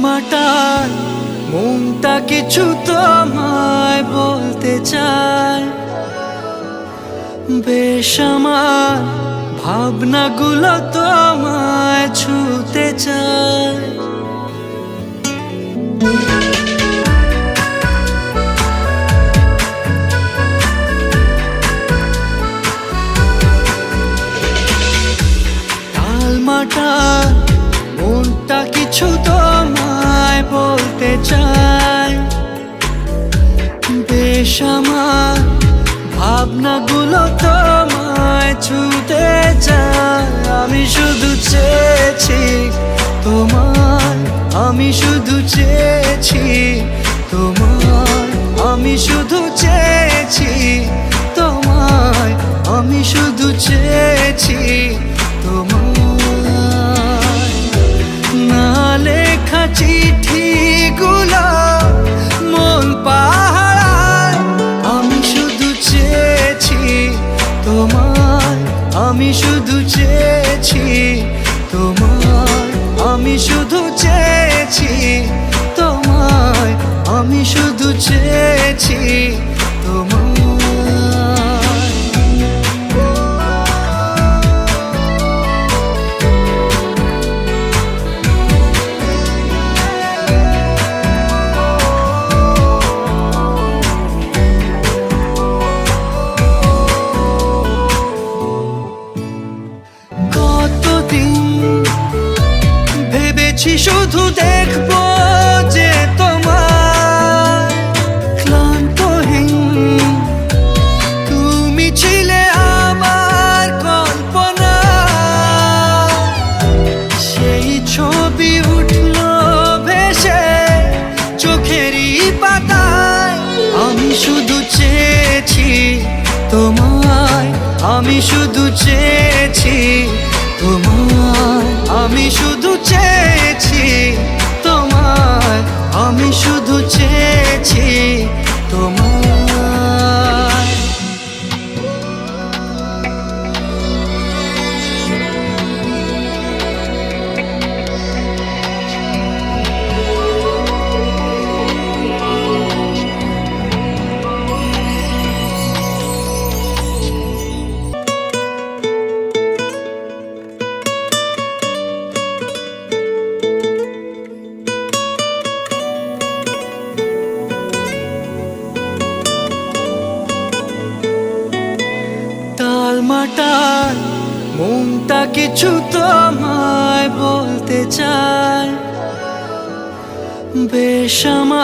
মাটার মনটা কিছু তোমায় বলতে চায়, বেশ আমার ভাবনাগুলো তোমায় ছুতে চায়। মাটার মনটা কিছু তোমায় বলতে চায়, বেশ আমার ভাবনাগুলো তোমায় ছুতে চায়। আমি শুধু চেয়েছি তোমার, আমি শুধু চেয়েছি তোমার, আমি শুধু চেয়েছি তোমায়, আমি শুধু চেয়েছি তোমার। না লেখা চিঠিগুলো মন পাহারায়, আমি শুধু চেয়েছি তোমার, আমি শুধু চেয়েছি তোমার, আমি শুধু চেয়েছি তোমায়, আমি শুধু চেয়েছি তোমার। শুধু দেখবো যে তোমার ক্লান্তহীন, তুমি ছিলে আমার কল্পনা। সেই ছবি উঠলো ভেসে চোখেরই পাতায়। আমি শুধু চেয়েছি তোমায়, আমি শুধু চেয়েছি তোমায়, আমি শুধু চেয়েছি তোমায়, আমি শুধু চেয়েছি তোমায়। মাটার মনটা কিছু তোমায় বলতে চায়, বেশ আমার